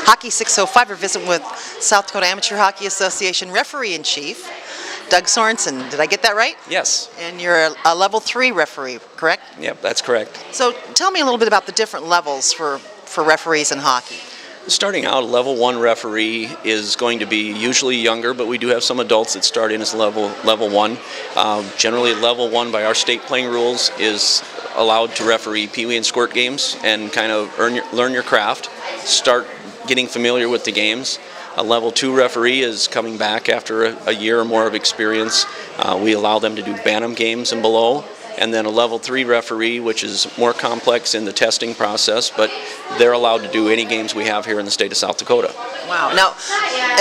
Hockey 605. We're visiting with South Dakota Amateur Hockey Association referee-in-chief, Doug Sorensen. Did I get that right? Yes. And you're a level 3 referee, correct? Yep, that's correct. So tell me a little bit about the different levels for referees in hockey. Starting out, a level 1 referee is going to be usually younger, but we do have some adults that start in as level 1. Generally, level 1 by our state playing rules is allowed to referee peewee and squirt games and kind of learn your craft, start getting familiar with the games. A level 2 referee is coming back after a year or more of experience. We allow them to do bantam games and below. And then a level 3 referee, which is more complex in the testing process, but they're allowed to do any games we have here in the state of South Dakota. Wow. Now,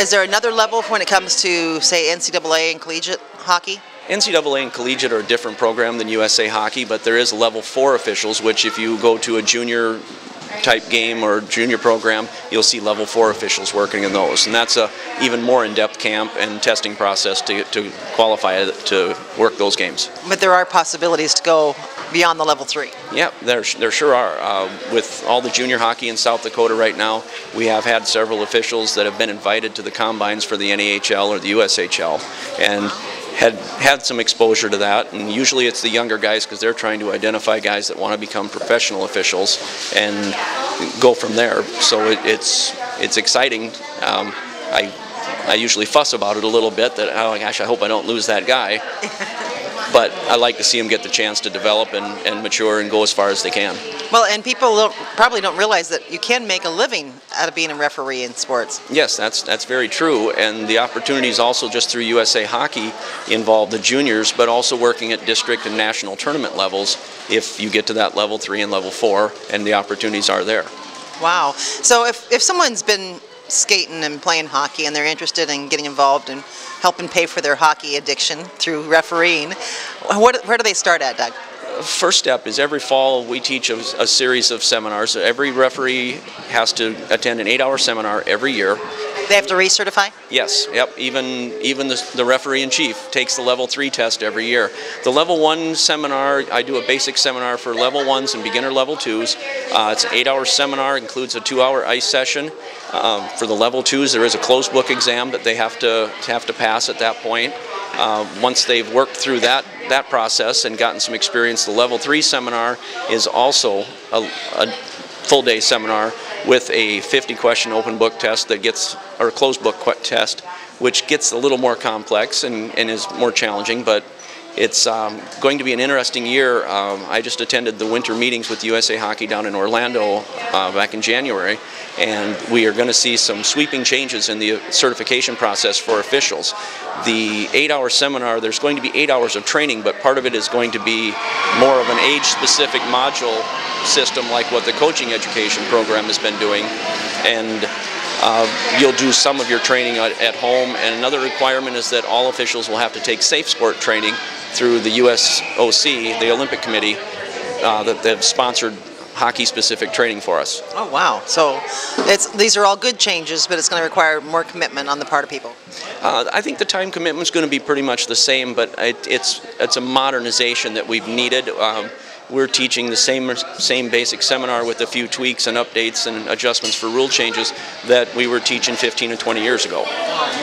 is there another level when it comes to, say, NCAA and collegiate hockey? NCAA and collegiate are a different program than USA Hockey, but there is level 4 officials, which if you go to a junior type game or junior program, you'll see level 4 officials working in those. And that's a even more in-depth camp and testing process to qualify to work those games. But there are possibilities to go beyond the level 3. Yeah, there sure are. With all the junior hockey in South Dakota right now, we have had several officials that have been invited to the combines for the NAHL or the USHL and had some exposure to that, and usually it's the younger guys because they're trying to identify guys that want to become professional officials and go from there. So it's exciting. I usually fuss about it a little bit that, oh gosh, I hope I don't lose that guy. But I like to see them get the chance to develop and mature and go as far as they can. Well, and people probably don't realize that you can make a living out of being a referee in sports. Yes, that's very true, and the opportunities also just through USA Hockey involve the juniors, but also working at district and national tournament levels if you get to that level 3 and level 4, and the opportunities are there. Wow. So if someone's been skating and playing hockey and they're interested in getting involved and helping pay for their hockey addiction through refereeing, where do they start at, Doug? First step is every fall we teach a series of seminars. Every referee has to attend an 8-hour seminar every year. They have to recertify? Yes, yep. Even the referee-in-chief takes the level 3 test every year. The level 1 seminar, I do a basic seminar for level 1s and beginner level 2s. It's an 8-hour seminar, includes a 2-hour ice session. For the level 2s, there is a closed book exam that they have to pass at that point. Once they've worked through that process and gotten some experience, the level 3 seminar is also a full-day seminar with a 50-question open book test that gets, or a closed book test, which gets a little more complex and is more challenging, but it's going to be an interesting year. I just attended the winter meetings with USA Hockey down in Orlando back in January, and we are going to see some sweeping changes in the certification process for officials. The 8-hour seminar, there's going to be 8 hours of training, but part of it is going to be more of an age-specific module system like what the coaching education program has been doing, and you'll do some of your training at home. And another requirement is that all officials will have to take safe sport training through the USOC, the Olympic Committee, that they've sponsored hockey-specific training for us. Oh wow! So these are all good changes, but it's going to require more commitment on the part of people. I think the time commitment is going to be pretty much the same, but it's a modernization that we've needed. We're teaching the same basic seminar with a few tweaks and updates and adjustments for rule changes that we were teaching 15 and 20 years ago.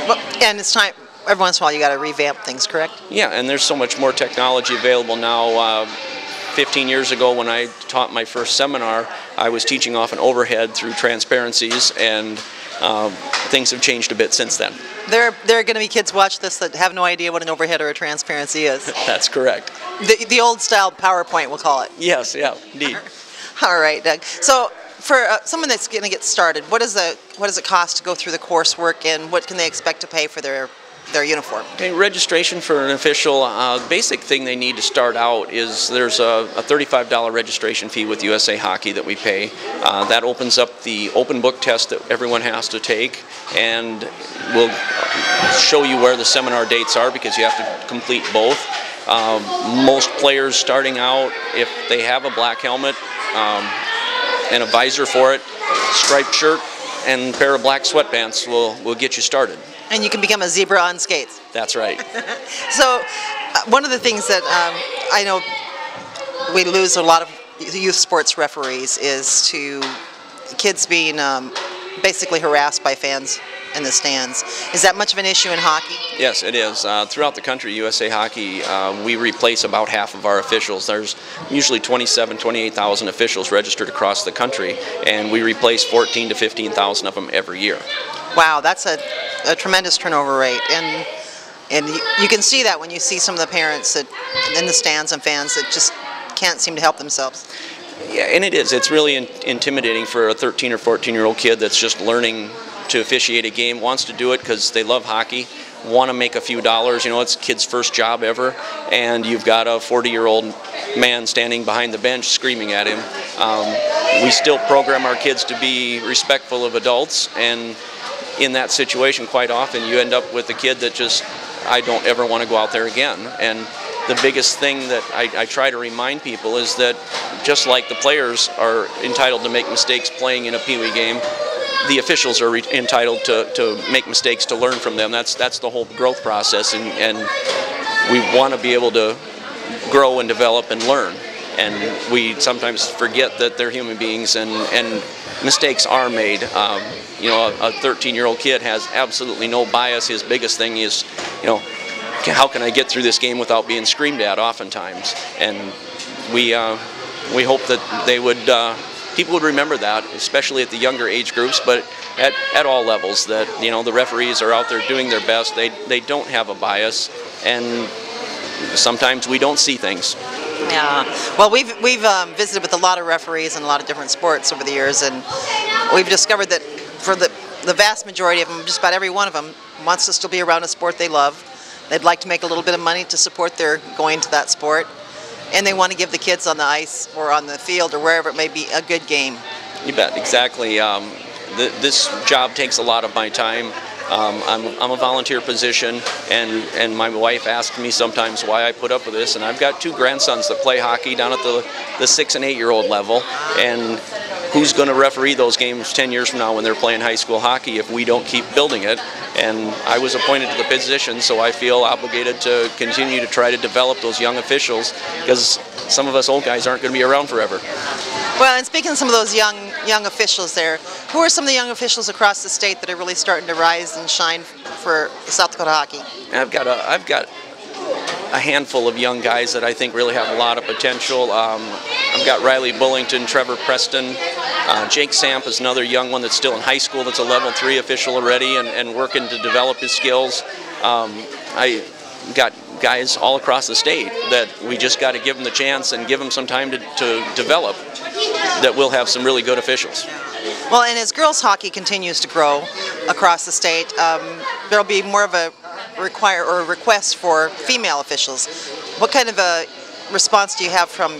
Well, and it's time. Every once in a while, you got to revamp things, correct? Yeah, and there's so much more technology available now. 15 years ago, when I taught my first seminar, I was teaching off an overhead through transparencies, and things have changed a bit since then. There are going to be kids watch this that have no idea what an overhead or a transparency is. That's correct. The old style PowerPoint, we'll call it. Yes, yeah, indeed. All right, Doug. So for someone that's going to get started, what does it cost to go through the coursework, and what can they expect to pay for their uniform? Okay, registration for an official, basic thing they need to start out is there's a $35 registration fee with USA Hockey that we pay. That opens up the open book test that everyone has to take, and we'll show you where the seminar dates are because you have to complete both. Most players starting out, if they have a black helmet and a visor for it, striped shirt, and a pair of black sweatpants will get you started. And you can become a zebra on skates. That's right. So one of the things that I know we lose a lot of youth sports referees is to kids being basically harassed by fans in the stands. Is that much of an issue in hockey? Yes, it is. Throughout the country, USA Hockey, we replace about half of our officials. There's usually 28,000 officials registered across the country, and we replace 14 to 15,000 of them every year. Wow, that's a tremendous turnover rate, and you can see that when you see some of the parents that, in the stands and fans that just can't seem to help themselves. Yeah, and it is. It's really intimidating for a 13 or 14-year-old kid that's just learning to officiate a game, wants to do it because they love hockey, want to make a few dollars. You know, it's kid's first job ever, and you've got a 40-year-old man standing behind the bench screaming at him. We still program our kids to be respectful of adults, and in that situation, quite often, you end up with a kid that just, I don't ever want to go out there again. And the biggest thing that I try to remind people is that just like the players are entitled to make mistakes playing in a Pee Wee game, the officials are entitled to make mistakes to learn from them. That's the whole growth process, and we want to be able to grow and develop and learn. And we sometimes forget that they're human beings, and mistakes are made. You know, a 13-year-old kid has absolutely no bias. His biggest thing is, you know, how can I get through this game without being screamed at oftentimes? And we hope that they would, people would remember that, especially at the younger age groups, but at all levels, that, you know, the referees are out there doing their best. They don't have a bias, and sometimes we don't see things. Yeah, well, we've visited with a lot of referees in a lot of different sports over the years, and we've discovered that for the vast majority of them, just about every one of them, wants to still be around a sport they love. They'd like to make a little bit of money to support their going to that sport, and they want to give the kids on the ice or on the field or wherever it may be a good game. You bet, exactly. This job takes a lot of my time. I'm a volunteer position, and my wife asks me sometimes why I put up with this, and I've got two grandsons that play hockey down at the 6 and 8-year-old level, and who's going to referee those games 10 years from now when they're playing high school hockey if we don't keep building it? And I was appointed to the position, so I feel obligated to continue to try to develop those young officials, because some of us old guys aren't going to be around forever. Well, and speaking of some of those young officials there, who are some of the young officials across the state that are really starting to rise and shine for South Dakota hockey? I've got a handful of young guys that I think really have a lot of potential. I've got Riley Bullington, Trevor Preston, Jake Samp is another young one that's still in high school that's a level 3 official already and working to develop his skills. I got guys all across the state that we just got to give them the chance and give them some time to develop, that we'll have some really good officials. Well, and as girls hockey continues to grow across the state, there'll be more of a request for female officials. What kind of a response do you have from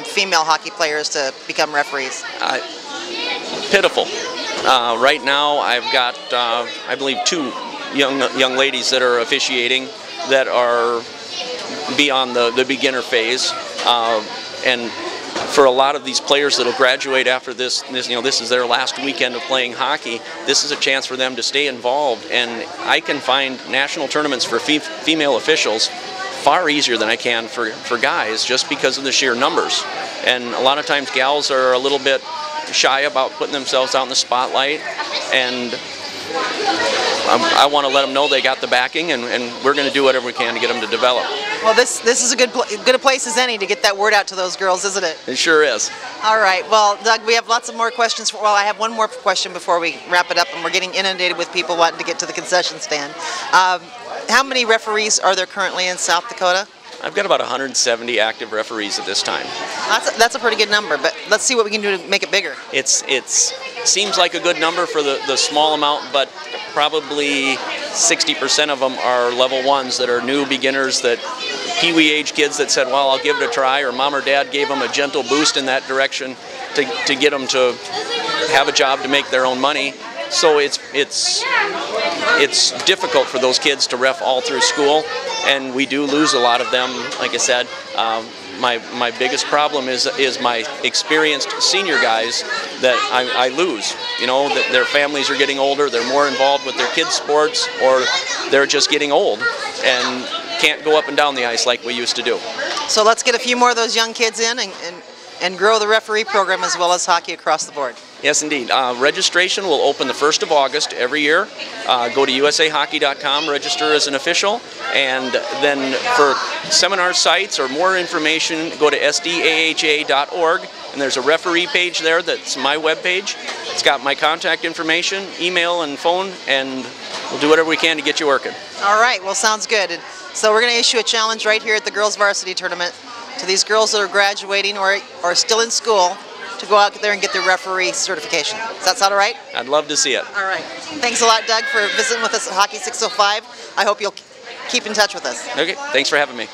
female hockey players to become referees? Pitiful. Right now I've got, I believe, 2 young ladies that are officiating that are beyond the beginner phase, and for a lot of these players that will graduate after this, you know, this is their last weekend of playing hockey. This is a chance for them to stay involved, and I can find national tournaments for female officials far easier than I can for guys, just because of the sheer numbers. And a lot of times gals are a little bit shy about putting themselves out in the spotlight, and I want to let them know they got the backing, and we're going to do whatever we can to get them to develop. Well, this is a good a place as any to get that word out to those girls, isn't it? It sure is. All right. Well, Doug, we have lots of more questions. Well, I have one more question before we wrap it up, and we're getting inundated with people wanting to get to the concession stand. How many referees are there currently in South Dakota? I've got about 170 active referees at this time. That's a pretty good number, but let's see what we can do to make it bigger. It seems like a good number for the small amount, but probably 60% of them are level 1s that are new beginners, that Pee Wee age kids that said, well, I'll give it a try, or mom or dad gave them a gentle boost in that direction to get them to have a job to make their own money. So it's difficult for those kids to ref all through school, and we do lose a lot of them. Like I said, my biggest problem is my experienced senior guys that I lose. You know, that their families are getting older, they're more involved with their kids' sports, or they're just getting old and can't go up and down the ice like we used to do. So let's get a few more of those young kids in and and grow the referee program as well as hockey across the board. Yes, indeed. Registration will open the 1st of August every year. Go to usahockey.com, register as an official, and then for seminar sites or more information, go to SDAHA.org, and there's a referee page there that's my webpage. It's got my contact information, email, and phone, and we'll do whatever we can to get you working. All right, well, sounds good. And so we're going to issue a challenge right here at the girls varsity tournament to these girls that are graduating or still in school to go out there and get their referee certification. Does that sound all right? I'd love to see it. All right. Thanks a lot, Doug, for visiting with us at Hockey 605. I hope you'll keep in touch with us. Okay, thanks for having me.